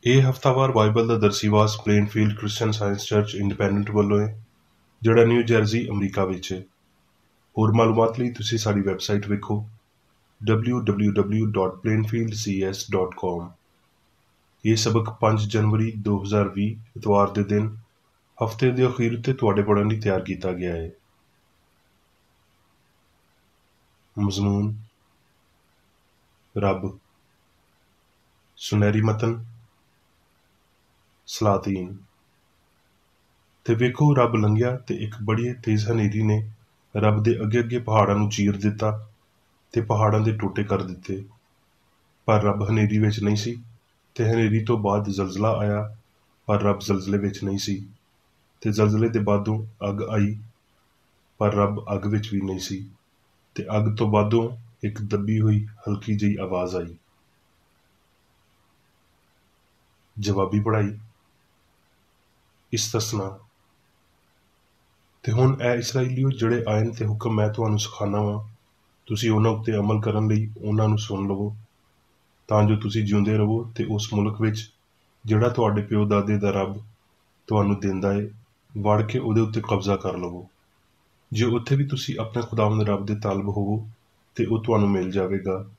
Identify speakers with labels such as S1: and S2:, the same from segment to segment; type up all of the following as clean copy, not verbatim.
S1: ਇਹ ਹਫ਼ਤਾਵਾਰ ਬਾਈਬਲ ਦਾ ਦਰਸੀਵਾਸ Plainfield Christian Science Church Independent ਵੱਲੋਂ ਹੈ, ਜਿਹੜਾ ਨਿਊ ਜਰਸੀ ਅਮਰੀਕਾ ਵਿੱਚ ਹੈ। ਹੋਰ ਮਾਲੂਮਾਤ ਲਈ ਤੁਸੀਂ ਸਾਡੀ ਵੈਬਸਾਈਟ ਵੇਖੋ www.plainfieldcs.com। ਇਹ ਸਬਕ 5 ਜਨਵਰੀ 2020 ਇਤਵਾਰ ਦੇ ਦਿਨ ਹਫ਼ਤੇ ਦੇ ਅਖੀਰ ਉੱਤੇ ਤੁਹਾਡੇ ਪੜ੍ਹਨ ਲਈ ਤਿਆਰ ਕੀਤਾ ਗਿਆ ਹੈ। ਮਜ਼ਮੂਨ ਰੱਬ, ਸੁਨਹਿਰੀ ਮਤਨ ਸਲਾਤੀਨ। ਤੇ ਵੇਖੋ, ਰੱਬ ਲੰਘਿਆ ਤੇ ਇੱਕ ਬੜੀ ਤੇਜ਼ ਹਨੇਰੀ ਨੇ ਰੱਬ ਦੇ ਅੱਗੇ ਅੱਗੇ ਪਹਾੜਾਂ ਨੂੰ ਚੀਰ ਦਿੱਤਾ ਤੇ ਪਹਾੜਾਂ ਦੇ ਟੋਟੇ ਕਰ ਦਿੱਤੇ। ਪਰ ਰੱਬ ਹਨੇਰੀ ਵਿੱਚ ਨਹੀਂ ਸੀ, ਤੇ ਹਨੇਰੀ ਤੋਂ ਬਾਅਦ ਜ਼ਲਜ਼ਲਾ ਆਇਆ, ਪਰ ਰੱਬ ਜ਼ਲਜ਼ਲੇ ਵਿੱਚ ਨਹੀਂ ਸੀ। ਤੇ ਜ਼ਲਜ਼ਲੇ ਦੇ ਬਾਅਦੋਂ ਅੱਗ ਆਈ, ਪਰ ਰੱਬ ਅੱਗ ਵਿੱਚ ਵੀ ਨਹੀਂ ਸੀ। ਤੇ ਅੱਗ ਤੋਂ ਬਾਅਦੋਂ ਇੱਕ ਦੱਬੀ ਹੋਈ ਹਲਕੀ ਜਿਹੀ ਆਵਾਜ਼ ਆਈ। ਜਵਾਬੀ ਪੜ੍ਹਾਈ ਇਸਤਸਨਾ। ਤੇ ਹੁਣ ਇਹ ਇਸਰਾਈਲੀਓ ਜਿਹੜੇ ਆਇਨ ਤੇ ਹੁਕਮ ਮੈਂ ਤੁਹਾਨੂੰ ਸਿਖਾਉਂਦਾ ਵਾਂ, ਤੁਸੀਂ ਉਹਨਾਂ ਉੱਤੇ ਅਮਲ ਕਰਨ ਲਈ ਉਹਨਾਂ ਨੂੰ ਸੁਣ ਲਵੋ, ਤਾਂ ਜੋ ਤੁਸੀਂ ਜਿਉਂਦੇ ਰਹੋ ਤੇ ਉਸ ਮੁਲਕ ਵਿੱਚ ਜਿਹੜਾ ਤੁਹਾਡੇ ਪਿਓ ਦਾਦੇ ਦਾ ਰੱਬ ਤੁਹਾਨੂੰ ਦਿੰਦਾ ਏ, ਵੜ ਕੇ ਉਹਦੇ ਉੱਤੇ ਕਬਜ਼ਾ ਕਰ ਲਵੋ। ਜੇ ਉੱਥੇ ਵੀ ਤੁਸੀਂ ਆਪਣੇ ਖੁਦਾਵੰਦ ਰੱਬ ਦੇ ਤਾਲਬ ਹੋਵੋ ਤੇ ਉਹ ਤੁਹਾਨੂੰ ਮਿਲ ਜਾਵੇਗਾ,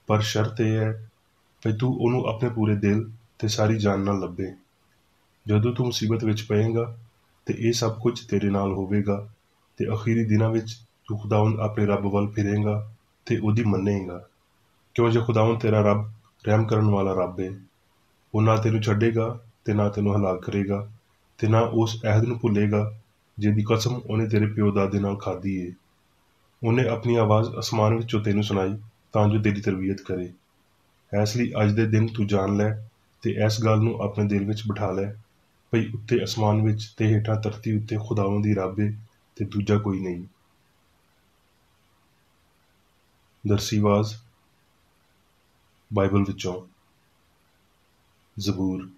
S1: ਪਰ ਸ਼ਰਤ ਇਹ ਹੈ ਕਿ ਤੂੰ ਉਹਨੂੰ ਆਪਣੇ ਪੂਰੇ ਦਿਲ ਤੇ ਸਾਰੀ ਜਾਨ ਨਾਲ ਲੱਭੇ। ਜਦੋਂ ਤੂੰ ਮੁਸੀਬਤ ਵਿੱਚ ਪਏਗਾ ਤੇ ਇਹ ਸਭ ਕੁਝ ਤੇਰੇ ਨਾਲ ਹੋਵੇਗਾ, ਤੇ ਅਖੀਰੀ ਦਿਨਾਂ ਵਿੱਚ ਤੂੰ ਖੁਦਾਵੰਦ ਆਪਣੇ ਰੱਬ ਵੱਲ ਫਿਰੇਂਗਾ ਤੇ ਉਹਦੀ ਮੰਨੇਗਾ, ਕਿਉਂ ਜੇ ਖੁਦਾਵੰਦ ਤੇਰਾ ਰੱਬ ਰਹਿਮ ਕਰਨ ਵਾਲਾ ਰੱਬ ਏ। ਉਹ ਨਾ ਤੈਨੂੰ ਛੱਡੇਗਾ ਤੇ ਨਾ ਤੈਨੂੰ ਹਲਾਕ ਕਰੇਗਾ, ਤੇ ਨਾ ਉਸ ਅਹਿਦ ਨੂੰ ਭੁੱਲੇਗਾ ਜਿਹਦੀ ਕਸਮ ਉਹਨੇ ਤੇਰੇ ਪਿਓ ਦਾਦੇ ਨਾਲ ਖਾਧੀ ਏ। ਉਹਨੇ ਆਪਣੀ ਆਵਾਜ਼ ਅਸਮਾਨ ਵਿੱਚੋਂ ਤੈਨੂੰ ਸੁਣਾਈ ਤਾਂ ਜੋ ਤੇਰੀ ਤਰਬੀਅਤ ਕਰੇ। ਇਸ ਲਈ ਅੱਜ ਦੇ ਦਿਨ ਤੂੰ ਜਾਣ ਲੈ ਤੇ ਇਸ ਗੱਲ ਨੂੰ ਆਪਣੇ ਦਿਲ ਵਿੱਚ ਬਿਠਾ ਲੈ ਭਈ ਉੱਤੇ ਅਸਮਾਨ ਵਿੱਚ ਤੇ ਹੇਠਾਂ ਧਰਤੀ ਉੱਤੇ ਖੁਦਾਵੰਦ ਹੀ ਰੱਬ ਏ ਤੇ ਦੂਜਾ ਕੋਈ ਨਹੀਂ। ਦਰਸੀਵਾਜ਼ ਬਾਈਬਲ ਵਿੱਚੋਂ ਜ਼ਬੂਰ।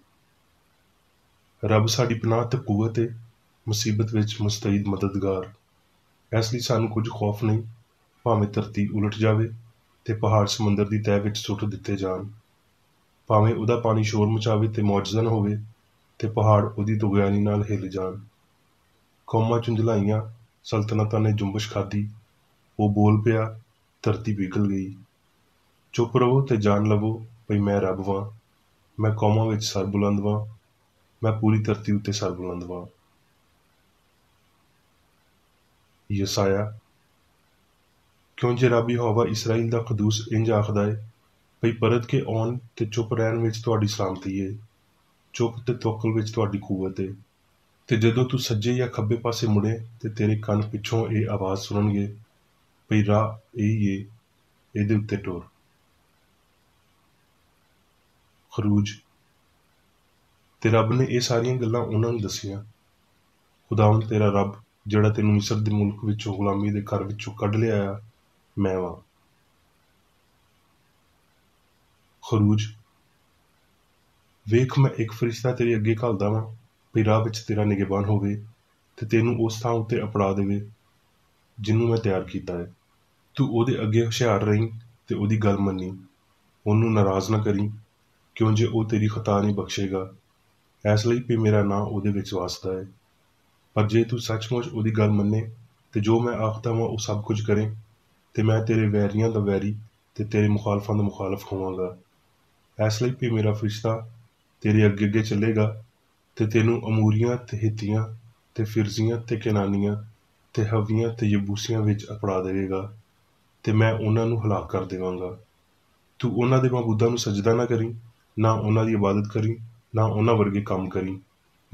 S1: ਰੱਬ ਸਾਡੀ ਪਨਾਹ ਤੇ ਕੂਵਤ ਏ, ਮੁਸੀਬਤ ਵਿੱਚ ਮੁਸਤੈਦ ਮਦਦਗਾਰ। ਇਸ ਲਈ ਸਾਨੂੰ ਕੁਝ ਖੌਫ ਨਹੀਂ, ਭਾਵੇਂ ਧਰਤੀ ਉਲਟ ਜਾਵੇ ਤੇ ਪਹਾੜ ਸਮੁੰਦਰ ਦੀ ਤਹਿ ਵਿੱਚ ਸੁੱਟ ਦਿੱਤੇ ਜਾਣ, ਭਾਵੇਂ ਉਹਦਾ ਪਾਣੀ ਸ਼ੋਰ ਮਚਾਵੇ ਤੇ ਮੌਜਜ਼ਨ ਹੋਵੇ ਤੇ ਪਹਾੜ ਉਹਦੀ ਤੁਗਿਆਨੀ ਨਾਲ ਹਿੱਲ ਜਾਣ। ਕੌਮਾਂ ਝੁੰਝਲਾਈਆਂ, ਸਲਤਨਤਾਂ ਨੇ ਜੁੰਬਸ਼ ਖਾਧੀ, ਉਹ ਬੋਲ ਪਿਆ, ਧਰਤੀ ਪਿਘਲ ਗਈ। ਚੁੱਪ ਰਹੋ ਤੇ ਜਾਣ ਲਵੋ ਭਈ ਮੈਂ ਰੱਬ ਵਾਂ, ਮੈਂ ਕੌਮਾਂ ਵਿੱਚ ਸਰਬੁਲੰਦ ਵਾਂ, ਮੈਂ ਪੂਰੀ ਧਰਤੀ ਉੱਤੇ ਸਰਬੁਲੰਦ ਵਾਂ। ਯਸਾਇਆ। ਕਿਉਂ ਜੇ ਰੱਬ ਯਹੋਵਾ ਇਸਰਾਈਲ ਦਾ ਕਦੂਸ ਇੰਝ ਆਖਦਾ ਏ ਭਈ ਪਰਤ ਕੇ ਆਉਣ ਤੇ ਚੁੱਪ ਰਹਿਣ ਵਿੱਚ ਤੁਹਾਡੀ ਸਲਾਮਤੀ ਏ, ਚੁੱਪ ਤੇ ਤਵੱਕਲ ਵਿੱਚ ਤੁਹਾਡੀ ਕੂਵਤ ਏ। ਤੇ ਜਦੋਂ ਤੂੰ ਸੱਜੇ ਜਾਂ ਖੱਬੇ ਪਾਸੇ ਮੁੜੇ ਤੇ ਤੇਰੇ ਕੰਨ ਪਿੱਛੋਂ ਇਹ ਆਵਾਜ਼ ਸੁਣਨਗੇ ਭਈ ਰਾਹ ਇਹੀ ਏ, ਇਹਦੇ ਉੱਤੇ ਟੁਰ। ਖਰੂਜ। ਤੇ ਰੱਬ ਨੇ ਇਹ ਸਾਰੀਆਂ ਗੱਲਾਂ ਉਹਨਾਂ ਨੂੰ ਦੱਸੀਆਂ। ਖੁਦਾਵੰਦ ਤੇਰਾ ਰੱਬ ਜਿਹੜਾ ਤੈਨੂੰ ਮਿਸਰ ਦੇ ਮੁਲਕ ਵਿੱਚੋਂ ਗੁਲਾਮੀ ਦੇ ਘਰ ਵਿੱਚੋਂ ਕੱਢ ਲਿਆਇਆ, ਮੈਂ ਵਾਂ। ਖਰੂਜ। ਵੇਖ, ਮੈਂ ਇੱਕ ਫਰਿਸ਼ਤਾ ਤੇਰੇ ਅੱਗੇ ਘੱਲਦਾ ਵਾਂ ਭਈ ਰਾਹ ਵਿੱਚ ਤੇਰਾ ਨਿਗਹਿਬਾਨ ਹੋਵੇ ਤੇ ਤੈਨੂੰ ਉਸ ਥਾਂ ਉੱਤੇ ਅਪੜਾ ਦੇਵੇ ਜਿਹਨੂੰ ਮੈਂ ਤਿਆਰ ਕੀਤਾ ਹੈ। ਤੂੰ ਉਹਦੇ ਅੱਗੇ ਹੁਸ਼ਿਆਰ ਰਹੀਂ ਤੇ ਉਹਦੀ ਗੱਲ ਮੰਨੀ, ਉਹਨੂੰ ਨਾਰਾਜ਼ ਨਾ ਕਰੀਂ, ਕਿਉਂ ਜੇ ਉਹ ਤੇਰੀ ਖਤਾ ਨਹੀਂ ਬਖਸ਼ੇਗਾ, ਇਸ ਲਈ ਵੀ ਮੇਰਾ ਨਾਂ ਉਹਦੇ ਵਿੱਚ ਵਸਦਾ ਹੈ। ਪਰ ਜੇ ਤੂੰ ਸੱਚਮੁੱਚ ਉਹਦੀ ਗੱਲ ਮੰਨੇ ਤੇ ਜੋ ਮੈਂ ਆਖਦਾ ਵਾਂ ਉਹ ਸਭ ਕੁਝ ਕਰੇ, ਤੇ ਮੈਂ ਤੇਰੇ ਵੈਰੀਆਂ ਦਾ ਵੈਰੀ ਤੇ ਤੇਰੇ ਮੁਖਾਲਫਾਂ ਦਾ ਮੁਖਾਲਫ ਹੋਵਾਂਗਾ। ਇਸ ਲਈ ਵੀ ਮੇਰਾ ਫਰਿਸ਼ਤਾ ਤੇਰੇ ਅੱਗੇ ਅੱਗੇ ਚੱਲੇਗਾ ਤੇ ਤੈਨੂੰ ਅਮੂਰੀਆਂ ਤੇ ਹਿੱਤੀਆਂ ਤੇ ਫਿਰਜ਼ੀਆਂ ਤੇ ਕਨਾਨੀਆਂ ਤੇ ਹਵੀਆਂ ਤੇ ਯਬੂਸੀਆਂ ਵਿੱਚ ਅਪੜਾ ਦੇਵੇਗਾ, ਤੇ ਮੈਂ ਉਹਨਾਂ ਨੂੰ ਹਲਾਕ ਕਰ ਦੇਵਾਂਗਾ। ਤੂੰ ਉਹਨਾਂ ਦੇ ਮਾਬੂਦਾਂ ਨੂੰ ਸਜਦਾ ਨਾ ਕਰੀਂ, ਨਾ ਉਹਨਾਂ ਦੀ ਇਬਾਦਤ ਕਰੀਂ, ਨਾ ਉਹਨਾਂ ਵਰਗੇ ਕੰਮ ਕਰੀਂ,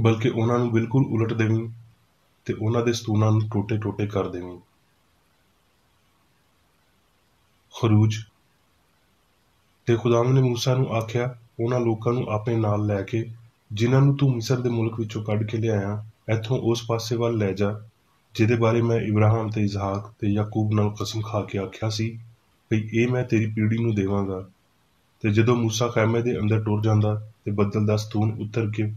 S1: ਬਲਕਿ ਉਹਨਾਂ ਨੂੰ ਬਿਲਕੁਲ ਉਲਟ ਦੇਵੀਂ ਤੇ ਉਹਨਾਂ ਦੇ ਸਤੂਨਾਂ ਨੂੰ ਟੋਟੇ ਟੋਟੇ ਕਰ ਦੇਵੀਂ। ਖਰੂਜ। ਤੇ ਖੁਦਾਵੰਦ ਨੇ ਮੂਸਾ ਨੂੰ ਆਖਿਆ, ਉਹਨਾਂ ਲੋਕਾਂ ਨੂੰ ਆਪਣੇ ਨਾਲ ਲੈ ਕੇ ਜਿਨ੍ਹਾਂ ਨੂੰ ਤੂੰ ਮਿਸਰ ਦੇ ਮੁਲਕ ਵਿੱਚੋਂ ਕੱਢ ਕੇ ਲਿਆਇਆ, ਇੱਥੋਂ ਉਸ ਪਾਸੇ ਵੱਲ ਲੈ ਜਾ ਜਿਹਦੇ ਬਾਰੇ ਮੈਂ ਇਬਰਾਹਿਮ ਤੇ ਇਸਹਾਕ ਤੇ ਯਾਕੂਬ ਨਾਲ ਕਸਮ ਖਾ ਕੇ ਆਖਿਆ ਸੀ ਭਈ ਇਹ ਮੈਂ ਤੇਰੀ ਪੀੜ੍ਹੀ ਨੂੰ ਦੇਵਾਂਗਾ। ਤੇ ਜਦੋਂ ਮੂਸਾ ਖੈਮੇ ਦੇ ਅੰਦਰ ਟੁਰ ਜਾਂਦਾ ਤੇ ਬੱਦਲ ਦਾ ਸਤੂਨ ਉਤਰ ਕੇ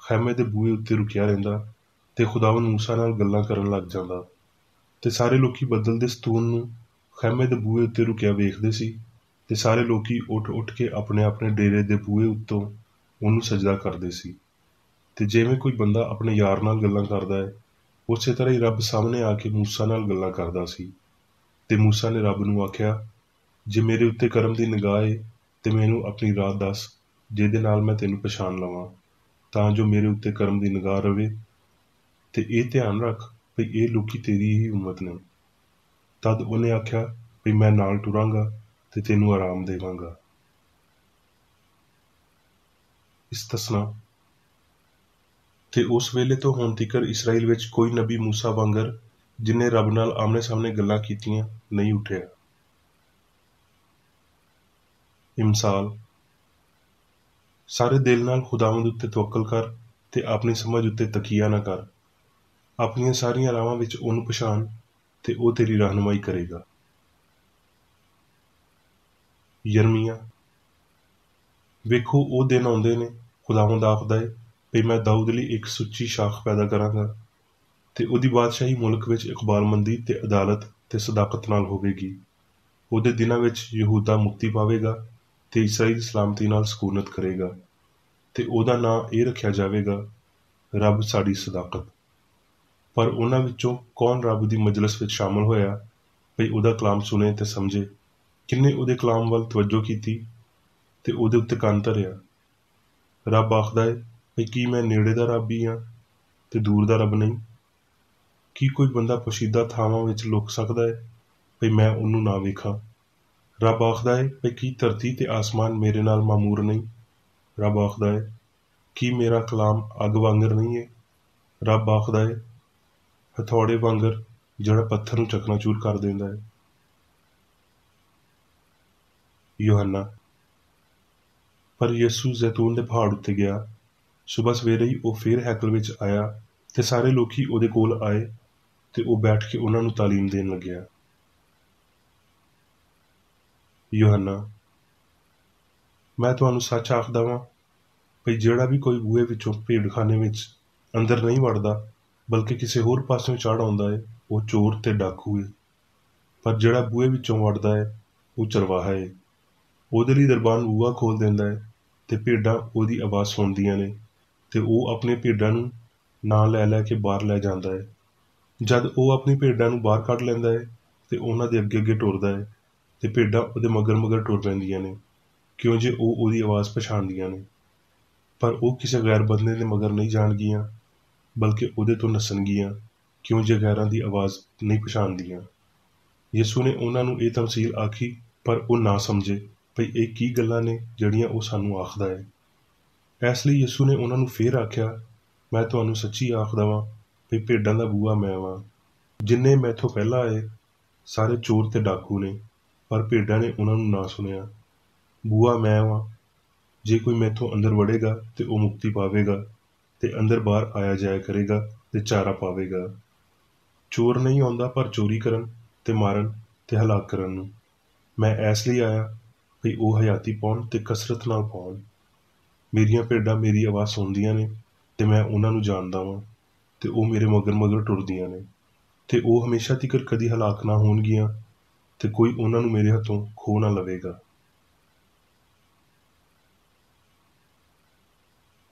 S1: ਖੈਮੇ ਦੇ ਬੂਹੇ ਉੱਤੇ ਰੁਕਿਆ ਰਹਿੰਦਾ, ਤੇ ਖੁਦਾਵੰਦ ਮੂਸਾ ਨਾਲ ਗੱਲਾਂ ਕਰਨ ਲੱਗ ਜਾਂਦਾ। ਤੇ ਸਾਰੇ ਲੋਕੀ ਬੱਦਲ ਦੇ ਸਤੂਨ ਨੂੰ ਖੈਮੇ ਦੇ ਬੂਹੇ ਉੱਤੇ ਰੁਕਿਆ ਵੇਖਦੇ ਸੀ, ਤੇ ਸਾਰੇ ਲੋਕੀ ਉੱਠ ਉੱਠ ਕੇ ਆਪਣੇ ਆਪਣੇ ਡੇਰੇ ਦੇ ਬੂਹੇ ਉੱਤੋਂ ਉਹਨੂੰ ਸਜਦਾ ਕਰਦੇ ਸੀ। ਤੇ ਜਿਵੇਂ ਕੋਈ ਬੰਦਾ ਆਪਣੇ ਯਾਰ ਨਾਲ ਗੱਲਾਂ ਕਰਦਾ ਹੈ, ਉਸੇ ਤਰ੍ਹਾਂ ਹੀ ਰੱਬ ਸਾਹਮਣੇ ਆ ਕੇ ਮੂਸਾ ਨਾਲ ਗੱਲਾਂ ਕਰਦਾ ਸੀ। ਤੇ ਮੂਸਾ ਨੇ ਰੱਬ ਨੂੰ ਆਖਿਆ, ਜੇ ਮੇਰੇ ਉੱਤੇ ਕਰਮ ਦੀ ਨਿਗਾਹ ਏ ਤੇ ਮੈਨੂੰ ਆਪਣੀ ਰਾਹ ਦੱਸ, ਜਿਹਦੇ ਨਾਲ ਮੈਂ ਤੈਨੂੰ ਪਛਾਣ ਲਵਾਂ, ਤਾਂ ਜੋ ਮੇਰੇ ਉੱਤੇ ਕਰਮ ਦੀ ਨਿਗਾਹ ਰਵੇ। ਤੇ ਇਹ ਧਿਆਨ ਰੱਖ ਵੀ ਇਹ ਲੋਕੀ ਤੇਰੀ ਹੀ ਉਮਤ ਨੇ। ਤਦ ਉਹਨੇ ਆਖਿਆ ਵੀ ਮੈਂ ਨਾਲ ਟੁਰਾਂਗਾ ਤੇ ਤੈਨੂੰ ਆਰਾਮ ਦੇਵਾਂਗਾ। ਇਸਤਸਨਾ। ਤੇ ਉਸ ਵੇਲੇ ਤੋਂ ਹੁਣ ਤੀਕਰ ਇਸਰਾਈਲ ਵਿੱਚ ਕੋਈ ਨਬੀ ਮੂਸਾ ਵਾਂਗਰ, ਜਿਨੇ ਰੱਬ ਨਾਲ ਆਮਣੇ ਸਾਹਮਣੇ ਗੱਲਾਂ ਕੀਤੀਆਂ, ਨਹੀਂ ਉੱਠਿਆ। ਇਮਸਾਲ। ਸਾਰੇ ਦਿਲ ਨਾਲ ਖੁਦਾਵੰਦ ਉੱਤੇ ਤਵੱਕਲ ਕਰ ਤੇ ਆਪਣੀ ਸਮਝ ਉੱਤੇ ਤਕੀਆ ਨਾ ਕਰ। ਆਪਣੀਆਂ ਸਾਰੀਆਂ ਰਾਹਾਂ ਵਿੱਚ ਉਹਨੂੰ ਪਛਾਣ ਤੇ ਉਹ ਤੇਰੀ ਰਹਿਨੁਮਾਈ ਕਰੇਗਾ। ਯਰਮੀਆ। ਵੇਖੋ, ਉਹ ਦਿਨ ਆਉਂਦੇ ਨੇ, ਖੁਦਾਵੰਦ ਆਖਦਾ ਏ, ਵੀ ਮੈਂ ਦਾਊਦ ਲਈ ਇੱਕ ਸੁੱਚੀ ਸ਼ਾਖ ਪੈਦਾ ਕਰਾਂਗਾ ਤੇ ਉਹਦੀ ਬਾਦਸ਼ਾਹੀ ਮੁਲਕ ਵਿੱਚ ਇਕਬਾਲਮੰਦੀ ਤੇ ਅਦਾਲਤ ਤੇ ਸਦਾਕਤ ਨਾਲ ਹੋਵੇਗੀ। ਉਹਦੇ ਦਿਨਾਂ ਵਿੱਚ ਯਹੂਦਾ ਮੁਕਤੀ ਪਾਵੇਗਾ ਤੇ ਇਸਰਾਈਲ ਸਲਾਮਤੀ ਨਾਲ ਸਕੂਨਤ ਕਰੇਗਾ, ਤੇ ਉਹਦਾ ਨਾਂ ਇਹ ਰੱਖਿਆ ਜਾਵੇਗਾ, ਰੱਬ ਸਾਡੀ ਸਦਾਕਤ। ਪਰ ਉਹਨਾਂ ਵਿੱਚੋਂ ਕੌਣ ਰੱਬ ਦੀ ਮਜਲਿਸ ਵਿੱਚ ਸ਼ਾਮਲ ਹੋਇਆ ਵੀ ਉਹਦਾ ਕਲਾਮ ਸੁਣੇ ਤੇ ਸਮਝੇ? ਕਿੰਨੇ ਉਹਦੇ ਕਲਾਮ ਵੱਲ ਤਵੱਜੋ ਕੀਤੀ ਤੇ ਉਹਦੇ ਉੱਤੇ ਕੰਨ ਧਰਿਆ? ਰੱਬ ਆਖਦਾ ਏ ਵੀ ਕੀ ਮੈਂ ਨੇੜੇ ਦਾ ਰੱਬ ਹੀ ਹਾਂ ਤੇ ਦੂਰ ਦਾ ਰੱਬ ਨਹੀਂ? ਕੀ ਕੋਈ ਬੰਦਾ ਪੋਸ਼ੀਦਾ ਥਾਵਾਂ ਵਿੱਚ ਲੁਕ ਸਕਦਾ ਹੈ ਵੀ ਮੈਂ ਉਹਨੂੰ ਨਾ ਵੇਖਾਂ? ਰੱਬ ਆਖਦਾ ਹੈ ਵੀ ਕੀ ਧਰਤੀ ਤੇ ਆਸਮਾਨ ਮੇਰੇ ਨਾਲ ਮਾਮੂਰ ਨਹੀਂ? ਰੱਬ ਆਖਦਾ ਹੈ, ਕੀ ਮੇਰਾ ਕਲਾਮ ਅੱਗ ਵਾਂਗਰ ਨਹੀਂ ਹੈ? ਰੱਬ ਆਖਦਾ ਹੈ, ਹਥੌੜੇ ਵਾਂਗਰ ਜਿਹੜਾ ਪੱਥਰ ਨੂੰ ਚਕਨਾਚੂਰ ਕਰ ਦਿੰਦਾ ਹੈ। ਯੋਹੰਨਾ। ਪਰ ਯਿਸੂ ਜ਼ੈਤੂਨ ਦੇ ਪਹਾੜ ਉੱਤੇ ਗਿਆ। ਸੁਬਹ ਸਵੇਰੇ ਹੀ ਉਹ ਫੇਰ ਹੈਕਲ ਵਿੱਚ ਆਇਆ ਤੇ ਸਾਰੇ ਲੋਕੀ ਉਹਦੇ ਕੋਲ ਆਏ ਤੇ ਉਹ ਬੈਠ ਕੇ ਉਹਨਾਂ ਨੂੰ ਤਾਲੀਮ ਦੇਣ ਲੱਗਿਆ। ਯੋਹੰਨਾ। ਮੈਂ ਤੁਹਾਨੂੰ ਸੱਚ ਆਖਦਾ ਵਾਂ ਵੀ ਜਿਹੜਾ ਵੀ ਕੋਈ ਬੂਹੇ ਵਿੱਚੋਂ ਭੇਡਖਾਨੇ ਵਿੱਚ ਅੰਦਰ ਨਹੀਂ ਵੜਦਾ, ਬਲਕਿ ਕਿਸੇ ਹੋਰ ਪਾਸਿਓਂ ਚੜ੍ਹ ਆਉਂਦਾ ਹੈ, ਉਹ ਚੋਰ ਤੇ ਡਾਕੂ ਹੈ। ਪਰ ਜਿਹੜਾ ਬੂਹੇ ਵਿੱਚੋਂ ਵੜਦਾ ਹੈ, ਉਹ ਚਰਵਾਹਾ ਹੈ। ਉਹਦੇ ਲਈ ਦਰਬਾਨ ਬੂਹਾ ਖੋਲ੍ਹ ਦਿੰਦਾ ਹੈ ਤੇ ਭੇਡਾਂ ਉਹਦੀ ਆਵਾਜ਼ ਸੁਣਦੀਆਂ ਨੇ, ਤੇ ਉਹ ਆਪਣੇ ਭੇਡਾਂ ਨੂੰ ਨਾਲ ਲੈ ਲੈ ਕੇ ਬਾਹਰ ਲੈ ਜਾਂਦਾ ਹੈ। ਜਦ ਉਹ ਆਪਣੀ ਭੇਡਾਂ ਨੂੰ ਬਾਹਰ ਕੱਢ ਲੈਂਦਾ ਹੈ ਤੇ ਉਹਨਾਂ ਦੇ ਅੱਗੇ ਅੱਗੇ ਟੁਰਦਾ ਹੈ, ਤੇ ਭੇਡਾਂ ਉਹਦੇ ਮਗਰ ਮਗਰ ਟੁਰ ਪੈਂਦੀਆਂ ਨੇ, ਕਿਉਂ ਜੇ ਉਹ ਉਹਦੀ ਆਵਾਜ਼ ਪਛਾਣਦੀਆਂ ਨੇ। ਪਰ ਉਹ ਕਿਸੇ ਗੈਰ ਬੰਦੇ ਦੇ ਮਗਰ ਨਹੀਂ ਜਾਣਗੀਆਂ, ਬਲਕਿ ਉਹਦੇ ਤੋਂ ਨੱਸਣਗੀਆਂ, ਕਿਉਂ ਜੇ ਗੈਰਾਂ ਦੀ ਆਵਾਜ਼ ਨਹੀਂ ਪਛਾਣਦੀਆਂ। ਯਿਸੂ ਨੇ ਉਹਨਾਂ ਨੂੰ ਇਹ ਤਮਸੀਲ ਆਖੀ, ਪਰ ਉਹ ਨਾ ਸਮਝੇ ਭਈ ਇਹ ਕੀ ਗੱਲਾਂ ਨੇ ਜਿਹੜੀਆਂ ਉਹ ਸਾਨੂੰ ਆਖਦਾ ਹੈ। ਇਸ ਲਈ ਯਿਸੂ ਨੇ ਉਹਨਾਂ ਨੂੰ ਫੇਰ ਆਖਿਆ, ਮੈਂ ਤੁਹਾਨੂੰ ਸੱਚੀ ਆਖਦਾ ਵਾਂ ਵੀ ਭੇਡਾਂ ਦਾ ਬੂਹਾ ਮੈਂ ਵਾਂ। ਜਿੰਨੇ ਮੈਥੋਂ ਪਹਿਲਾਂ ਆਏ ਸਾਰੇ ਚੋਰ ਤੇ ਡਾਕੂ ਨੇ, ਪਰ ਭੇਡਾਂ ਨੇ ਉਹਨਾਂ ਨੂੰ ਨਾ ਸੁਣਿਆ। ਬੂਹਾ ਮੈਂ ਵਾਂ। ਜੇ ਕੋਈ ਮੈਥੋਂ ਅੰਦਰ ਵੜੇਗਾ ਤੇ ਉਹ ਮੁਕਤੀ ਪਾਵੇਗਾ ਤੇ ਅੰਦਰ ਬਾਹਰ ਆਇਆ ਜਾਇਆ ਕਰੇਗਾ ਤੇ ਚਾਰਾ ਪਾਵੇਗਾ। ਚੋਰ ਨਹੀਂ ਆਉਂਦਾ ਪਰ ਚੋਰੀ ਕਰਨ ਤੇ ਮਾਰਨ ਤੇ ਹਲਾਕ ਕਰਨ ਨੂੰ। ਮੈਂ ਇਸ ਲਈ ਆਇਆ ਵੀ ਉਹ ਹਯਾਤੀ ਪਾਉਣ ਤੇ ਕਸਰਤ ਨਾਲ ਪਾਉਣ। ਮੇਰੀਆਂ ਭੇਡਾਂ ਮੇਰੀ ਆਵਾਜ਼ ਸੁਣਦੀਆਂ ਨੇ ਤੇ ਮੈਂ ਉਹਨਾਂ ਨੂੰ ਜਾਣਦਾ ਵਾਂ, ਤੇ ਉਹ ਮੇਰੇ ਮਗਰ ਮਗਰ ਟੁਰਦੀਆਂ ਨੇ, ਤੇ ਉਹ ਹਮੇਸ਼ਾ ਤੀਕਰ ਕਦੀ ਹਲਾਕ ਨਾ ਹੋਣਗੀਆਂ ਤੇ ਕੋਈ ਉਹਨਾਂ ਨੂੰ ਮੇਰੇ ਹੱਥੋਂ ਖੋਹ ਨਾ ਲਵੇਗਾ।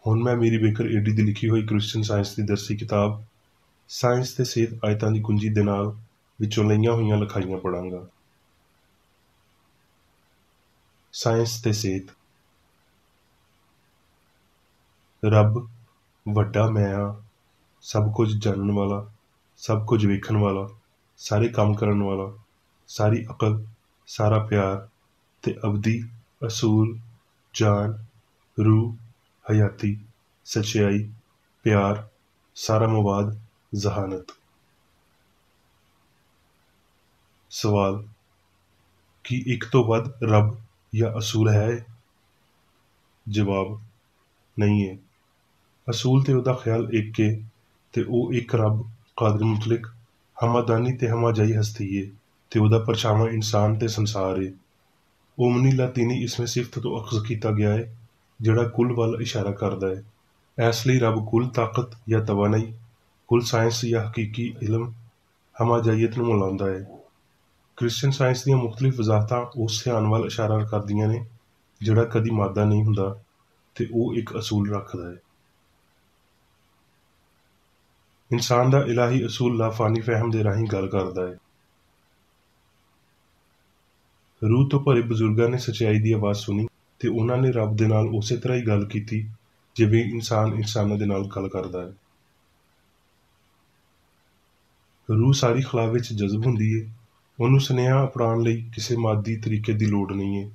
S1: ਹੁਣ ਮੈਂ ਮੇਰੀ ਬੇਕਰ ਏਡੀ ਦੀ ਲਿਖੀ ਹੋਈ ਕ੍ਰਿਸਚਨ ਸਾਇੰਸ ਦੀ ਦਰਸੀ ਕਿਤਾਬ ਸਾਇੰਸ ਤੇ ਸਿਹਤ ਆਇਤਾਂ ਦੀ ਕੁੰਜੀ ਦੇ ਨਾਲ ਵਿੱਚੋਂ ਲਈਆਂ ਹੋਈਆਂ ਲਿਖਾਈਆਂ ਪੜ੍ਹਾਂਗਾ। ਸਾਇੰਸ ਤੇ ਸਿਹਤ। ਰੱਬ ਵੱਡਾ ਮੈਂ ਹਾਂ, ਸਭ ਕੁਝ ਜਾਣਨ ਵਾਲਾ, ਸਭ ਕੁਝ ਵੇਖਣ ਵਾਲਾ, ਸਾਰੇ ਕੰਮ ਕਰਨ ਵਾਲਾ, ਸਾਰੀ ਅਕਲ, ਸਾਰਾ ਪਿਆਰ ਤੇ ਅਬਦੀ ਅਸੂਲ, ਜਾਨ, ਰੂਹ, ਹਯਾਤੀ, ਸੱਚਾਈ, ਪਿਆਰ, ਸਾਰਾ ਮਵਾਦ, ਜ਼ਹਾਨਤ। ਸਵਾਲ, ਕੀ ਇੱਕ ਤੋਂ ਵੱਧ ਰੱਬ ਜਾਂ ਅਸੂਲ ਹੈ? ਜਵਾਬ, ਨਹੀਂ ਹੈ। ਅਸੂਲ ਤੇ ਉਹਦਾ ਖਿਆਲ ਇੱਕ ਏ, ਤੇ ਉਹ ਇੱਕ ਰੱਬ ਕਾਦਰ ਮੁਤਲਕ, ਹਮਾਦਾਨੀ ਤੇ ਹਮਾਜਾਈ ਹਸਤੀ ਏ, ਤੇ ਉਹਦਾ ਪਰਛਾਵਾਂ ਇਨਸਾਨ ਤੇ ਸੰਸਾਰ ਏ। ਓਮਨੀ ਲਾਤੀਨੀ ਇਸਮੇ ਸਿਫਤ ਤੋਂ ਅਖਜ਼ ਕੀਤਾ ਗਿਆ ਹੈ, ਜਿਹੜਾ ਕੁੱਲ ਵੱਲ ਇਸ਼ਾਰਾ ਕਰਦਾ ਹੈ। ਇਸ ਲਈ ਰੱਬ ਕੁੱਲ ਤਾਕਤ ਜਾਂ ਤਵਾਨਾਈ, ਕੁੱਲ ਸਾਇੰਸ ਜਾਂ ਹਕੀਕੀ ਇਲਮ, ਹਮਾਜਾਈਅਤ ਨੂੰ ਮਿਲਾਉਂਦਾ ਹੈ। ਕ੍ਰਿਸਚਨ ਸਾਇੰਸ ਦੀਆਂ ਮੁਖਤਲਿਫ ਵਜ਼ਾਹਤਾਂ ਉਸ ਧਿਆਨ ਵੱਲ ਇਸ਼ਾਰਾ ਕਰਦੀਆਂ ਨੇ ਜਿਹੜਾ ਕਦੀ ਮਾਦਾ ਨਹੀਂ ਹੁੰਦਾ, ਤੇ ਉਹ ਇੱਕ ਅਸੂਲ ਰੱਖਦਾ ਹੈ। ਇਨਸਾਨ ਦਾ ਇਲਾਹੀ ਅਸੂਲ ਲਾਫਾਨੀ ਫਹਿਮ ਦੇ ਰਾਹੀਂ ਗੱਲ ਕਰਦਾ ਹੈ। ਰੂਹ ਤੋਂ ਭਰੇ ਬਜ਼ੁਰਗਾਂ ਨੇ ਸੱਚਾਈ ਦੀ ਆਵਾਜ਼ ਸੁਣੀ ਤੇ ਉਹਨਾਂ ਨੇ ਰੱਬ ਦੇ ਨਾਲ ਉਸੇ ਤਰ੍ਹਾਂ ਹੀ ਗੱਲ ਕੀਤੀ ਜਿਵੇਂ ਇਨਸਾਨ ਇਨਸਾਨਾਂ ਦੇ ਨਾਲ ਗੱਲ ਕਰਦਾ ਹੈ। ਰੂਹ ਸਾਰੀ ਖਲਾ ਵਿੱਚ ਜਜ਼ਬ ਹੁੰਦੀ ਹੈ। ਉਹਨੂੰ ਸੁਨੇਹਾ ਅਪਣਾਉਣ ਲਈ ਕਿਸੇ ਮਾਦੀ ਤਰੀਕੇ ਦੀ ਲੋੜ ਨਹੀਂ ਹੈ।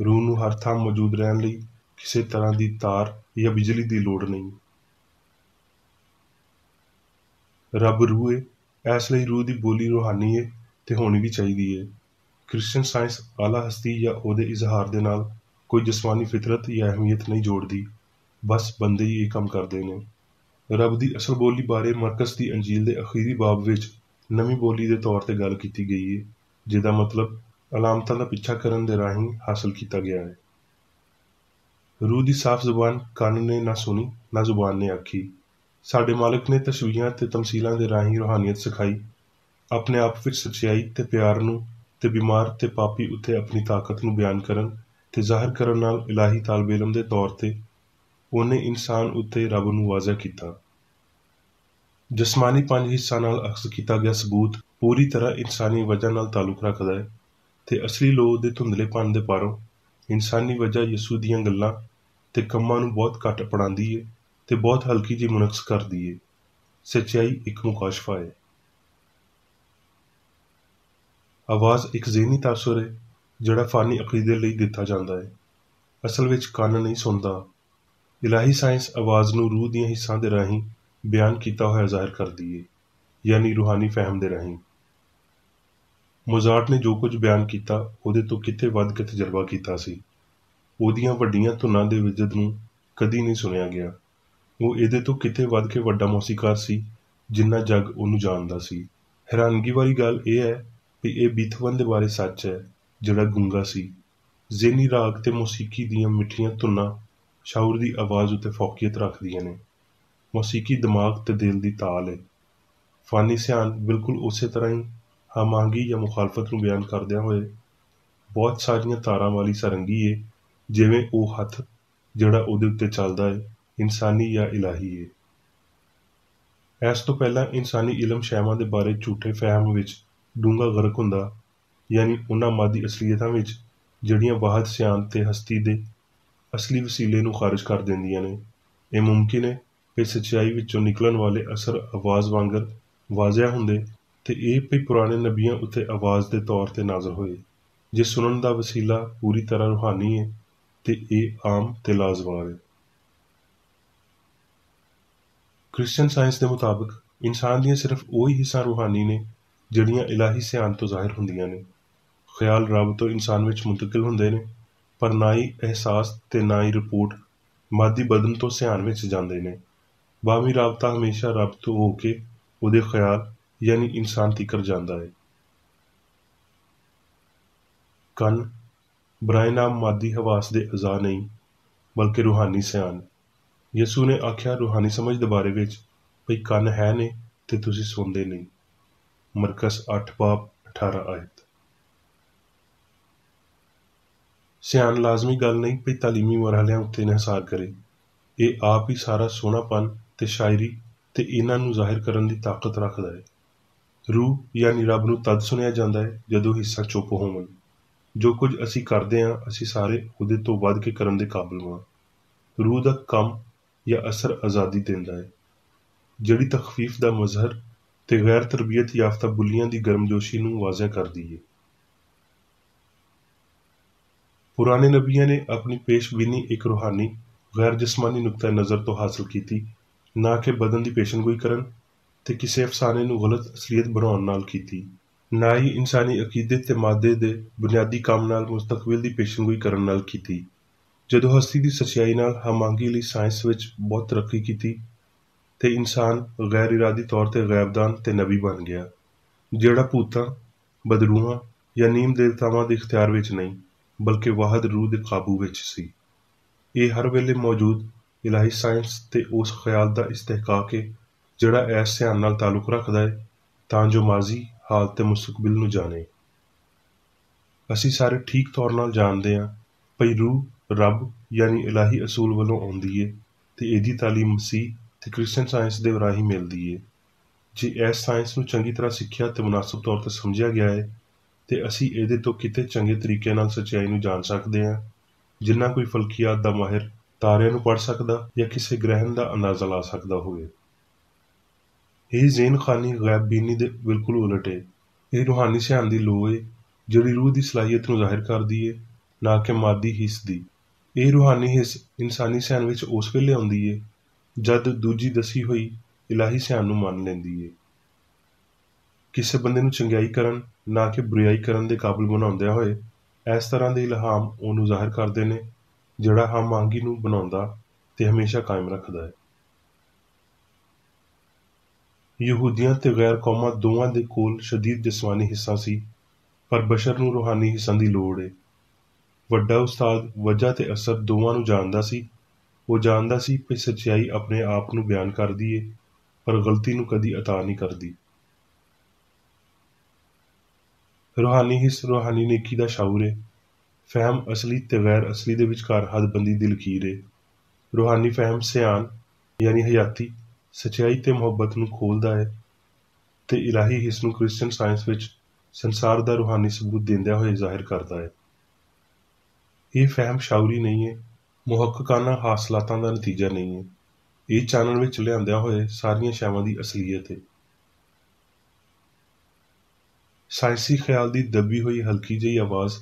S1: ਰੂਹ ਨੂੰ ਹਰ ਥਾਂ ਮੌਜੂਦ ਰਹਿਣ ਲਈ ਕਿਸੇ ਤਰ੍ਹਾਂ ਦੀ ਤਾਰ ਜਾਂ ਬਿਜਲੀ ਦੀ ਲੋੜ ਨਹੀਂ। ਰੱਬ ਰੂਹ ਹੈ, ਇਸ ਲਈ ਰੂਹ ਦੀ ਬੋਲੀ ਰੂਹਾਨੀ ਹੈ ਤੇ ਹੋਣੀ ਵੀ ਚਾਹੀਦੀ ਹੈ। ਕ੍ਰਿਸਚਨ ਸਾਇੰਸ ਆਲਾ ਹਸਤੀ ਜਾਂ ਉਹਦੇ ਇਜ਼ਹਾਰ ਦੇ ਨਾਲ ਕੋਈ ਜਿਸਮਾਨੀ ਫਿਤਰਤ ਜਾਂ ਅਹਿਮੀਅਤ ਨਹੀਂ ਜੋੜਦੀ, ਬਸ ਬੰਦੇ ਹੀ ਇਹ ਕੰਮ ਕਰਦੇ ਨੇ। ਰੱਬ ਦੀ ਅਸਲ ਬੋਲੀ ਬਾਰੇ ਮਰਕਸ ਦੀ ਅੰਜੀਲ ਦੇ ਅਖੀਰੀ ਬਾਬ ਵਿੱਚ ਨਵੀਂ ਬੋਲੀ ਦੇ ਤੌਰ ਤੇ ਗੱਲ ਕੀਤੀ ਗਈ ਹੈ, ਜਿਹਦਾ ਮਤਲਬ ਅਲਾਮਤਾਂ ਦਾ ਪਿੱਛਾ ਕਰਨ ਦੇ ਰਾਹੀਂ ਹਾਸਲ ਕੀਤਾ ਗਿਆ ਹੈ। ਰੂਹ ਦੀ ਸਾਫ਼ ਜ਼ੁਬਾਨ ਕੰਨ ਨੇ ਨਾ ਸੁਣੀ, ਨਾ ਜ਼ੁਬਾਨ ਨੇ ਆਖੀ। ਸਾਡੇ ਮਾਲਕ ਨੇ ਤਸ਼ਬੀਹਾਂ ਤੇ ਤਮਸੀਲਾਂ ਦੇ ਰਾਹੀਂ ਰੂਹਾਨੀਅਤ ਸਿਖਾਈ, ਆਪਣੇ ਆਪ ਵਿੱਚ ਸੱਚਾਈ ਤੇ ਪਿਆਰ ਨੂੰ ਤੇ ਬਿਮਾਰ ਤੇ ਪਾਪੀ ਉੱਤੇ ਆਪਣੀ ਤਾਕਤ ਨੂੰ ਬਿਆਨ ਕਰਨ ਤੇ ਜ਼ਾਹਿਰ ਕਰਨ ਨਾਲ ਇਲਾਹੀ ਤਾਲਬ ਇਲਮ ਦੇ ਤੌਰ ਤੇ ਉਹਨੇ ਇਨਸਾਨ ਉੱਤੇ ਰੱਬ ਨੂੰ ਵਾਜ਼ਿਹ ਕੀਤਾ। ਜਿਸਮਾਨੀ 5 ਹਿੱਸਾਂ ਨਾਲ ਅਖਜ਼ ਕੀਤਾ ਗਿਆ ਸਬੂਤ ਪੂਰੀ ਤਰ੍ਹਾਂ ਇਨਸਾਨੀ ਵਜ੍ਹਾ ਨਾਲ ਤਾਲੁਕ ਰੱਖਦਾ ਹੈ ਤੇ ਅਸਲੀ ਲੋਹ ਦੇ ਧੁੰਦਲੇਪਨ ਦੇ ਪਾਰੋਂ ਇਨਸਾਨੀ ਵਜ੍ਹਾ ਯਿਸੂ ਦੀਆਂ ਗੱਲਾਂ ਤੇ ਕੰਮਾਂ ਨੂੰ ਬਹੁਤ ਘੱਟ ਅਪਣਾਉਂਦੀ ਹੈ ਤੇ ਬਹੁਤ ਹਲਕੀ ਜਿਹੀ ਮੁਨਕਸ ਕਰਦੀ ਹੈ। ਸੱਚਾਈ ਇੱਕ ਮੁਕਾਸ਼ਫਾ ਹੈ। ਆਵਾਜ਼ ਇੱਕ ਜ਼ਹਿਨੀ ਤਾਸੁਰ ਹੈ ਜਿਹੜਾ ਫਾਨੀ ਅਕੀਦੇ ਲਈ ਦਿੱਤਾ ਜਾਂਦਾ ਹੈ। ਅਸਲ ਵਿੱਚ ਕੰਨ ਨਹੀਂ ਸੁਣਦਾ। ਇਲਾਹੀ ਸਾਇੰਸ ਆਵਾਜ਼ ਨੂੰ ਰੂਹ ਦੀਆਂ ਹਿੱਸਾਂ ਦੇ ਰਾਹੀਂ ਬਿਆਨ ਕੀਤਾ ਹੋਇਆ ਜ਼ਾਹਿਰ ਕਰਦੀ ਹੈ, ਯਾਨੀ ਰੂਹਾਨੀ ਫਹਿਮ ਦੇ ਰਾਹੀਂ। ਮੋਜ਼ਾਰਟ ਨੇ ਜੋ ਕੁਝ ਬਿਆਨ ਕੀਤਾ ਉਹਦੇ ਤੋਂ ਕਿਤੇ ਵੱਧ ਕੇ ਤਜਰਬਾ ਕੀਤਾ ਸੀ। ਉਹਦੀਆਂ ਵੱਡੀਆਂ ਧੁਨਾਂ ਦੇ ਵਿਜਦ ਨੂੰ ਕਦੀ ਨਹੀਂ ਸੁਣਿਆ ਗਿਆ। ਉਹ ਇਹਦੇ ਤੋਂ ਕਿਤੇ ਵੱਧ ਕੇ ਵੱਡਾ ਮੌਸੀਕਾਰ ਸੀ ਜਿੰਨਾ ਜੱਗ ਉਹਨੂੰ ਜਾਣਦਾ ਸੀ। ਹੈਰਾਨਗੀ ਵਾਲੀ ਗੱਲ ਇਹ ਹੈ ਵੀ ਇਹ ਬੀਥੋਵਨ ਦੇ ਬਾਰੇ ਸੱਚ ਹੈ, ਜਿਹੜਾ ਗੂੰਗਾ ਸੀ। ਜ਼ੇਨੀ ਰਾਗ ਤੇ ਮੌਸੀਕੀ ਦੀਆਂ ਮਿੱਠੀਆਂ ਧੁਨਾਂ ਸ਼ਾਉਰ ਦੀ ਆਵਾਜ਼ ਉੱਤੇ ਫੌਕੀਅਤ ਰੱਖਦੀਆਂ ਨੇ। ਮੌਸੀਕੀ ਦਿਮਾਗ ਤੇ ਦਿਲ ਦੀ ਤਾਲ ਹੈ। ਫਾਨੀ ਸਿਆਨ ਬਿਲਕੁਲ ਉਸੇ ਤਰ੍ਹਾਂ ਹੀ ਹਮਾਂਗੀ ਜਾਂ ਮੁਖਾਲਫਤ ਨੂੰ ਬਿਆਨ ਕਰਦਿਆਂ ਹੋਏ ਬਹੁਤ ਸਾਰੀਆਂ ਤਾਰਾਂ ਵਾਲੀ ਸਾਰੰਗੀ ਹੈ, ਜਿਵੇਂ ਉਹ ਹੱਥ ਜਿਹੜਾ ਉਹਦੇ ਉੱਤੇ ਚੱਲਦਾ ਹੈ ਇਨਸਾਨੀ ਜਾਂ ਇਲਾਹੀ ਹੈ। ਇਸ ਤੋਂ ਪਹਿਲਾਂ ਇਨਸਾਨੀ ਇਲਮ ਸ਼ੈਵਾਂ ਦੇ ਬਾਰੇ ਝੂਠੇ ਫਹਿਮ ਵਿੱਚ ਡੂੰਘਾ ਗਰਕ ਹੁੰਦਾ, ਯਾਨੀ ਉਹਨਾਂ ਮਾਦੀ ਅਸਲੀਅਤਾਂ ਵਿੱਚ ਜਿਹੜੀਆਂ ਵਾਹਦ ਸਿਆਨ ਤੇ ਹਸਤੀ ਦੇ ਅਸਲੀ ਵਸੀਲੇ ਨੂੰ ਖਾਰਜ ਕਰ ਦਿੰਦੀਆਂ ਨੇ। ਇਹ ਮੁਮਕਿਨ ਹੈ ਕਿ ਸੱਚਾਈ ਵਿੱਚੋਂ ਨਿਕਲਣ ਵਾਲੇ ਅਸਰ ਆਵਾਜ਼ ਵਾਂਗਰ ਵਾਜ਼ਿਆ ਹੁੰਦੇ ਤੇ ਇਹ ਵੀ ਪੁਰਾਣੇ ਨਬੀਆਂ ਉੱਤੇ ਆਵਾਜ਼ ਦੇ ਤੌਰ ਤੇ ਨਾਜ਼ਰ ਹੋਏ। ਜੇ ਸੁਣਨ ਦਾ ਵਸੀਲਾ ਪੂਰੀ ਤਰ੍ਹਾਂ ਰੂਹਾਨੀ ਹੈ ਤੇ ਇਹ ਆਮ ਤੇ ਲਾਜ਼ਵਾਬ ਹੈ। ਕ੍ਰਿਸਚਨ ਸਾਇੰਸ ਦੇ ਮੁਤਾਬਕ ਇਨਸਾਨ ਦੀਆਂ ਸਿਰਫ ਉਹੀ ਹਿੱਸਾਂ ਰੂਹਾਨੀ ਨੇ ਜਿਹੜੀਆਂ ਇਲਾਹੀ ਸਿਆਨ ਤੋਂ ਜ਼ਾਹਿਰ ਹੁੰਦੀਆਂ ਨੇ। ਖਿਆਲ ਰੱਬ ਤੋਂ ਇਨਸਾਨ ਵਿੱਚ ਮੁੰਤਕਿਲ ਹੁੰਦੇ ਨੇ, ਪਰ ਨਾ ਹੀ ਅਹਿਸਾਸ ਤੇ ਨਾ ਹੀ ਰਿਪੋਰਟ ਮਾਦੀ ਬਦਨ ਤੋਂ ਸਿਆਨ ਵਿੱਚ ਜਾਂਦੇ ਨੇ। ਬਾਹਮੀ ਰਾਬਤਾ ਹਮੇਸ਼ਾ ਰੱਬ ਤੋਂ ਹੋ ਕੇ ਉਹਦੇ ਖਿਆਲ ਯਾਨੀ ਇਨਸਾਨ ਤੀਕਰ ਜਾਂਦਾ ਹੈ। ਕੰਨ ਬਰਾਏ ਨਾਮ ਮਾਦੀ ਹਵਾਸ ਦੇ ਅਜ਼ਾ ਨਹੀਂ, ਬਲਕਿ ਰੂਹਾਨੀ ਸਿਆਨ। ਯਿਸੂ ਨੇ ਆਖਿਆ ਰੂਹਾਨੀ ਸਮਝ ਦੇ ਬਾਰੇ ਵਿੱਚ ਭਈ ਕੰਨ ਹੈ ਨੇ ਤੇ ਤੁਸੀਂ ਸੁਣਦੇ ਨਹੀਂ। ਮਰਕਸ 8 ਬਾਬ 18 ਆਇਤ। ਸਿਆਨ ਲਾਜ਼ਮੀ ਗੱਲ ਨਹੀਂ ਭਈ ਤਾਲੀਮੀ ਮਰਹਲਿਆਂ ਉੱਤੇ ਇਨਹਿਸਾਰ ਕਰੇ। ਇਹ ਆਪ ਹੀ ਸਾਰਾ ਸੋਹਣਾਪਨ ਤੇ ਸ਼ਾਇਰੀ ਤੇ ਇਹਨਾਂ ਨੂੰ ਜ਼ਾਹਿਰ ਕਰਨ ਦੀ ਤਾਕਤ ਰੱਖਦਾ ਹੈ। ਰੂਹ ਯਾਨੀ ਰੱਬ ਨੂੰ ਤਦ ਸੁਣਿਆ ਜਾਂਦਾ ਹੈ ਜਦੋਂ ਹਿੱਸਾ ਚੁੱਪ ਹੋਵਣ। ਜੋ ਕੁਝ ਅਸੀਂ ਕਰਦੇ ਹਾਂ ਅਸੀਂ ਸਾਰੇ ਉਹਦੇ ਤੋਂ ਵੱਧ ਕੇ ਕਰਨ ਦੇ ਕਾਬਲ ਹਾਂ। ਰੂਹ ਦਾ ਕੰਮ ਜਾਂ ਅਸਰ ਆਜ਼ਾਦੀ ਦਿੰਦਾ ਹੈ, ਜਿਹੜੀ ਤਖਫੀਫ ਦਾ ਮਜ਼ਹਰ ਤੇ ਗੈਰ ਤਰਬੀਅਤ ਯਾਫਤਾ ਬੁੱਲੀਆਂ ਦੀ ਗਰਮਜੋਸ਼ੀ ਨੂੰ ਵਾਜ਼ਿਹ ਕਰਦੀ ਹੈ। ਪੁਰਾਣੇ ਨਬੀਆਂ ਨੇ ਆਪਣੀ ਪੇਸ਼ਬੀਨੀ ਇੱਕ ਰੂਹਾਨੀ ਗੈਰ ਜਿਸਮਾਨੀ ਨੁਕਤਾ ਨਜ਼ਰ ਤੋਂ ਹਾਸਲ ਕੀਤੀ, ਨਾ ਕਿ ਬਦਨ ਦੀ ਪੇਸ਼ਨਗੋਈ ਕਰਨ ਤੇ ਕਿਸੇ ਅਫਸਾਨੇ ਨੂੰ ਗਲਤ ਅਸਲੀਅਤ ਬਣਾਉਣ ਨਾਲ ਕੀਤੀ, ਨਾ ਹੀ ਇਨਸਾਨੀ ਅਕੀਦੇ ਤੇ ਮਾਦੇ ਦੇ ਬੁਨਿਆਦੀ ਕੰਮ ਨਾਲ ਮੁਸਤਕਬਿਲ ਦੀ ਪੇਸ਼ਨਗੋਈ ਕਰਨ ਨਾਲ ਕੀਤੀ। ਜਦੋਂ ਹਸਤੀ ਦੀ ਸੱਚਾਈ ਨਾਲ ਹਮਾਂਗੀ ਲਈ ਸਾਇੰਸ ਵਿੱਚ ਬਹੁਤ ਤਰੱਕੀ ਕੀਤੀ ਤੇ ਇਨਸਾਨ ਗੈਰ ਇਰਾਦੀ ਤੌਰ ਤੇ ਗੈਬਦਾਨ ਤੇ ਨਬੀ ਬਣ ਗਿਆ, ਜਿਹੜਾ ਭੂਤਾਂ, ਬਦਰੂਹਾਂ ਜਾਂ ਨੀਮ ਦੇਵਤਾਵਾਂ ਦੇ ਇਖਤਿਆਰ ਵਿੱਚ ਨਹੀਂ ਬਲਕਿ ਵਾਹਦ ਰੂਹ ਦੇ ਕਾਬੂ ਵਿੱਚ ਸੀ। ਇਹ ਹਰ ਵੇਲੇ ਮੌਜੂਦ ਇਲਾਹੀ ਸਾਇੰਸ ਤੇ ਉਸ ਖਿਆਲ ਦਾ ਇਸਤਹਿਕਾਕ ਹੈ ਜਿਹੜਾ ਇਸ ਸਿਆਨ ਨਾਲ ਤਾਲੁਕ ਰੱਖਦਾ ਹੈ ਤਾਂ ਜੋ ਮਾਜ਼ੀ, ਹਾਲ ਤੇ ਮੁਸਤਕਬਿਲ ਨੂੰ ਜਾਣੇ। ਅਸੀਂ ਸਾਰੇ ਠੀਕ ਤੌਰ ਨਾਲ ਜਾਣਦੇ ਹਾਂ ਭਈ ਰੂਹ ਰੱਬ ਯਾਨੀ ਇਲਾਹੀ ਅਸੂਲ ਵੱਲੋਂ ਆਉਂਦੀ ਏ ਤੇ ਇਹਦੀ ਤਾਲੀਮ ਮਸੀਹ ਤੇ ਕ੍ਰਿਸਚਨ ਸਾਇੰਸ ਦੇ ਰਾਹੀਂ ਮਿਲਦੀ ਏ। ਜੇ ਇਸ ਸਾਇੰਸ ਨੂੰ ਚੰਗੀ ਤਰ੍ਹਾਂ ਸਿੱਖਿਆ ਤੇ ਮੁਨਾਸਬ ਤੌਰ 'ਤੇ ਸਮਝਿਆ ਗਿਆ ਹੈ ਤੇ ਅਸੀਂ ਇਹਦੇ ਤੋਂ ਕਿਤੇ ਚੰਗੇ ਤਰੀਕੇ ਨਾਲ ਸੱਚਾਈ ਨੂੰ ਜਾਣ ਸਕਦੇ ਹਾਂ, ਜਿੰਨਾ ਕੋਈ ਫਲਕੀਆਤ ਦਾ ਮਾਹਿਰ ਤਾਰਿਆਂ ਨੂੰ ਪੜ੍ਹ ਸਕਦਾ ਜਾਂ ਕਿਸੇ ਗ੍ਰਹਿਣ ਦਾ ਅੰਦਾਜ਼ਾ ਲਾ ਸਕਦਾ ਹੋਵੇ। ਇਹ ਜ਼ੇਨ ਖਾਨੀ ਗੈਬ ਬੀਨੀ ਦੇ ਬਿਲਕੁਲ ਉਲਟ ਏ। ਇਹ ਰੂਹਾਨੀ ਸਿਆਣ ਦੀ ਲੋਅ ਏ ਜਿਹੜੀ ਰੂਹ ਦੀ ਸਲਾਹੀਅਤ ਨੂੰ ਜ਼ਾਹਿਰ ਕਰਦੀ ਏ, ਨਾ ਕਿ ਮਾਦੀ ਹਿੱਸ ਦੀ। ਇਹ ਰੂਹਾਨੀ ਹਿੱਸ ਇਨਸਾਨੀ ਸਿਆਣ ਵਿੱਚ ਉਸ ਵੇਲੇ ਆਉਂਦੀ ਏ ਜਦ ਦੂਜੀ ਦੱਸੀ ਹੋਈ ਇਲਾਹੀ ਸਿਆਣ ਨੂੰ ਮੰਨ ਲੈਂਦੀ ਏ। ਕਿਸੇ ਬੰਦੇ ਨੂੰ ਚੰਗਿਆਈ ਕਰਨ ਨਾ ਕਿ ਬੁਰਿਆਈ ਕਰਨ ਦੇ ਕਾਬਲ ਬਣਾਉਂਦਿਆਂ ਹੋਏ ਇਸ ਤਰ੍ਹਾਂ ਦੇ ਇਲਹਾਮ ਉਹਨੂੰ ਜ਼ਾਹਿਰ ਕਰਦੇ ਨੇ ਜਿਹੜਾ ਹਮ ਆਹੰਗੀ ਨੂੰ ਬਣਾਉਂਦਾ ਤੇ ਹਮੇਸ਼ਾ ਕਾਇਮ ਰੱਖਦਾ ਹੈ। ਯਹੂਦੀਆਂ ਤੇ ਗੈਰ ਕੌਮਾਂ ਦੋਵਾਂ ਦੇ ਕੋਲ ਸ਼ਦੀਦ ਜਿਸਮਾਨੀ ਹਿੱਸਾ ਸੀ, ਪਰ ਬਸ਼ਰ ਨੂੰ ਰੂਹਾਨੀ ਹਿੱਸਾਂ ਦੀ ਲੋੜ ਏ। ਵੱਡਾ ਉਸਤਾਦ ਵਜ੍ਹਾ ਤੇ ਅਸਰ ਦੋਵਾਂ ਨੂੰ ਜਾਣਦਾ ਸੀ। ਉਹ ਜਾਣਦਾ ਸੀ ਕਿ ਸੱਚਾਈ ਆਪਣੇ ਆਪ ਨੂੰ ਬਿਆਨ ਕਰਦੀ ਏ, ਪਰ ਗਲਤੀ ਨੂੰ ਕਦੀ ਅਤਾ ਨਹੀਂ ਕਰਦੀ। ਰੂਹਾਨੀ ਹਿੱਸ ਰੂਹਾਨੀ ਨੇਕੀ ਦਾ ਸ਼ਾਉਰ ਏ। ਫਹਿਮ ਅਸਲੀ ਤੇ ਗੈਰ ਅਸਲੀ ਦੇ ਵਿਚਕਾਰ ਹੱਦਬੰਦੀ ਦੀ ਲਕੀਰ ਏ। ਰੂਹਾਨੀ ਫਹਿਮ ਸਿਆਣ ਯਾਨੀ ਹਯਾਤੀ ਸੱਚਾਈ ਤੇ ਮੁਹੱਬਤ ਨੂੰ ਖੋਲ੍ਹਦਾ ਹੈ ਤੇ ਇਲਾਹੀ ਹਿੱਸ ਨੂੰ ਕ੍ਰਿਸਚਨ ਸਾਇੰਸ ਵਿੱਚ ਸੰਸਾਰ ਦਾ ਰੂਹਾਨੀ ਸਬੂਤ ਦਿੰਦਿਆਂ ਹੋਏ ਜ਼ਾਹਿਰ ਕਰਦਾ ਹੈ। ਇਹ ਫਹਿਮ ਸ਼ਾਉਰੀ ਨਹੀਂ ਏ, ਮੁਹੱਕਕਾਨਾ ਹਾਸਲਾਤਾਂ ਦਾ ਨਤੀਜਾ ਨਹੀਂ ਏ। ਇਹ ਚਾਨਣ ਵਿੱਚ ਲਿਆਂਦਿਆਂ ਹੋਏ ਸਾਰੀਆਂ ਸ਼ੈਵਾਂ ਦੀ ਅਸਲੀਅਤ ਏ। ਸਾਇੰਸੀ ਖਿਆਲ ਦੀ ਦੱਬੀ ਹੋਈ ਹਲਕੀ ਜਿਹੀ ਆਵਾਜ਼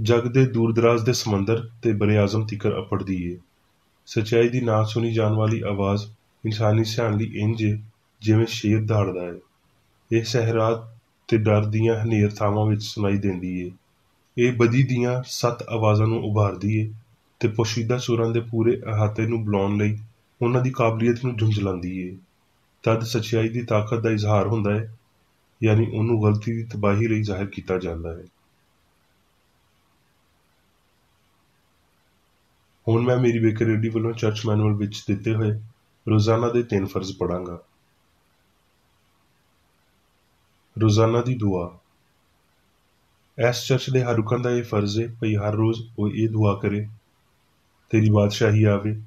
S1: ਜਗ ਦੇ ਦੂਰ ਦਰਾਜ਼ ਦੇ ਸਮੁੰਦਰ ਤੇ ਬਰੇ ਆਜ਼ਮ ਤੀਕਰ ਅੱਪੜਦੀ ਏ। ਸੱਚਾਈ ਦੀ ਨਾ ਸੁਣੀ ਜਾਣ ਵਾਲੀ ਆਵਾਜ਼ ਇਨਸਾਨੀ ਸਿਆਣ ਲਈ ਇੰਝ ਏ ਜਿਵੇਂ ਸ਼ੇਰ ਦਹਾੜਦਾ ਹੈ। ਇਹ ਸਹਿਰਾਤ ਤੇ ਡਰ ਦੀਆਂ ਹਨੇਰ ਥਾਵਾਂ ਵਿੱਚ ਸੁਣਾਈ ਦਿੰਦੀ ਏ। ਇਹ ਬਦੀ ਦੀਆਂ 7 ਆਵਾਜ਼ਾਂ ਨੂੰ ਉਭਾਰਦੀ ਏ ਤੇ ਪੋਸ਼ੀਦਾ ਸੁਰਾਂ ਦੇ ਪੂਰੇ ਅਹਾਤੇ ਨੂੰ ਬੁਲਾਉਣ ਲਈ ਉਹਨਾਂ ਦੀ ਕਾਬਲੀਅਤ ਨੂੰ ਝੁੰਝਲਾਉਂਦੀ ਏ। ਤਦ ਸੱਚਾਈ ਦੀ ਤਾਕਤ ਦਾ ਇਜ਼ਹਾਰ ਹੁੰਦਾ ਹੈ, ਯਾਨੀ ਉਹਨੂੰ ਗਲਤੀ ਦੀ ਤਬਾਹੀ ਲਈ ਜ਼ਾਹਿਰ ਕੀਤਾ ਜਾਂਦਾ ਹੈ। ਹੁਣ ਮੈਂ ਮੇਰੀ ਬੇਕਰ ਰੇਡੀ ਵੱਲੋਂ ਚਰਚ ਮੈਨੂਅਲ ਵਿੱਚ ਦਿੱਤੇ ਹੋਏ ਰੋਜ਼ਾਨਾ ਦੇ 3 ਫਰਜ਼ ਪੜ੍ਹਾਂਗਾ। ਰੋਜ਼ਾਨਾ ਦੀ ਦੁਆ। ਇਸ ਚਰਚ ਦੇ ਹਰ ਰੁਕਨ ਦਾ ਇਹ ਫਰਜ਼ ਏ ਭਈ ਹਰ ਰੋਜ਼ ਉਹ ਇਹ ਦੁਆ ਕਰੇ, ਤੇਰੀ ਬਾਦਸ਼ਾਹੀ ਆਵੇ,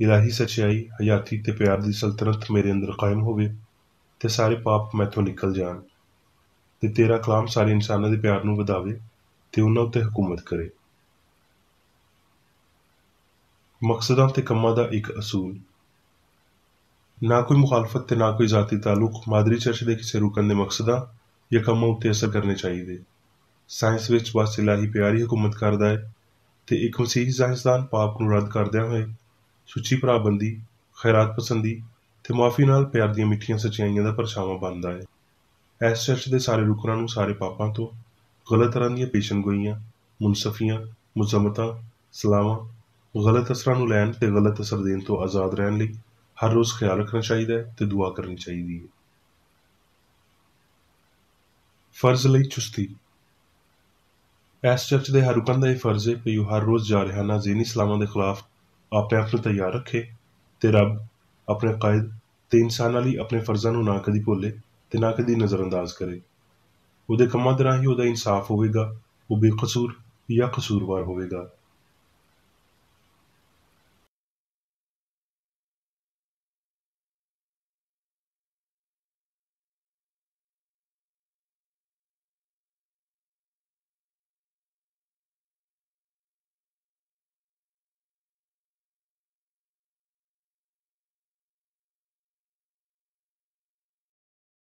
S1: ਇਲਾਹੀ ਸੱਚਾਈ, ਹਯਾਤੀ ਤੇ ਪਿਆਰ ਦੀ ਸਲਤਨਤ ਮੇਰੇ ਅੰਦਰ ਕਾਇਮ ਹੋਵੇ ਤੇ ਸਾਰੇ ਪਾਪ ਮੈਥੋਂ ਨਿਕਲ ਜਾਣ ਤੇ ਤੇਰਾ ਕਲਾਮ ਸਾਰੇ ਇਨਸਾਨਾਂ ਦੇ ਪਿਆਰ ਨੂੰ ਵਧਾਵੇ ਤੇ ਉਹਨਾਂ ਉੱਤੇ ਹਕੂਮਤ ਕਰੇ। ਮਕਸਦਾਂ ਤੇ ਕੰਮਾਂ ਦਾ ਇੱਕ ਅਸੂਲ। ਨਾ ਕੋਈ ਮੁਖਾਲਫਤ ਤੇ ਨਾ ਕੋਈ ਜ਼ਾਤੀ ਤਾਲੁਕ ਮਾਦਰੀ ਚਰਚ ਦੇ ਕਿਸੇ ਰੁਕਨ ਦੇ ਮਕਸਦਾਂ ਜਾਂ ਕੰਮਾਂ ਉੱਤੇ ਅਸਰ ਕਰਨੇ ਚਾਹੀਦੇ। ਸਾਇੰਸ ਵਿੱਚ ਬਸ ਇਲਾਹੀ ਪਿਆਰ ਹੀ ਹਕੂਮਤ ਕਰਦਾ ਹੈ ਤੇ ਇੱਕ ਮਸੀਹੀ ਸਾਇੰਸਦਾਨ ਪਾਪ ਨੂੰ ਰੱਦ ਕਰਦਿਆਂ ਹੋਏ ਸੁੱਚੀ ਭਰਾਬੰਦੀ, ਖੈਰਾਤ ਪਸੰਦੀ ਤੇ ਮੁਆਫੀ ਨਾਲ ਪਿਆਰ ਦੀਆਂ ਮਿੱਠੀਆਂ ਸੱਚਾਈਆਂ ਦਾ ਪਰਛਾਵਾਂ ਬਣਦਾ ਹੈ। ਇਸ ਚਰਚ ਦੇ ਸਾਰੇ ਰੁਕਨਾਂ ਨੂੰ ਸਾਰੇ ਪਾਪਾਂ ਤੋਂ, ਗਲਤ ਤਰ੍ਹਾਂ ਦੀਆਂ ਪੇਸ਼ਨਗੋਈਆਂ, ਮੁਨਸਫੀਆਂ, ਮੁਜ਼ਮਤਾਂ, ਸਲਾਹਾਂ, ਗਲਤ ਅਸਰਾਂ ਨੂੰ ਲੈਣ ਤੇ ਗਲਤ ਅਸਰ ਦੇਣ ਤੋਂ ਆਜ਼ਾਦ ਰਹਿਣ ਲਈ ਹਰ ਰੋਜ਼ ਖਿਆਲ ਰੱਖਣਾ ਚਾਹੀਦਾ ਹੈ ਤੇ ਦੁਆ ਕਰਨੀ ਚਾਹੀਦੀ ਹੈ। ਫਰਜ਼ ਲਈ ਚੁਸਤੀ। ਇਸ ਚਰਚ ਦੇ ਹਰ ਰੁਕਨ ਦਾ ਇਹ ਫਰਜ਼ ਹੈ ਕਿ ਉਹ ਹਰ ਰੋਜ਼ ਜਾਰਹਾਨਾ ਜ਼ੇਨੀ ਸਲਾਮਾਂ ਦੇ ਖਿਲਾਫ ਆਪਣੇ ਆਪ ਨੂੰ ਤਿਆਰ ਰੱਖੇ ਤੇ ਰੱਬ, ਆਪਣੇ ਕਾਇਦ ਤੇ ਇਨਸਾਨਾਂ ਲਈ ਆਪਣੇ ਫਰਜ਼ਾਂ ਨੂੰ ਨਾ ਕਦੀ ਭੁੱਲੇ ਤੇ ਨਾ ਕਦੀ ਨਜ਼ਰਅੰਦਾਜ਼ ਕਰੇ। ਉਹਦੇ ਕੰਮਾਂ ਦੇ ਰਾਹੀਂ ਉਹਦਾ ਇਨਸਾਫ ਹੋਵੇਗਾ, ਉਹ ਬੇਕਸੂਰ ਜਾਂ ਕਸੂਰਵਾਰ ਹੋਵੇਗਾ।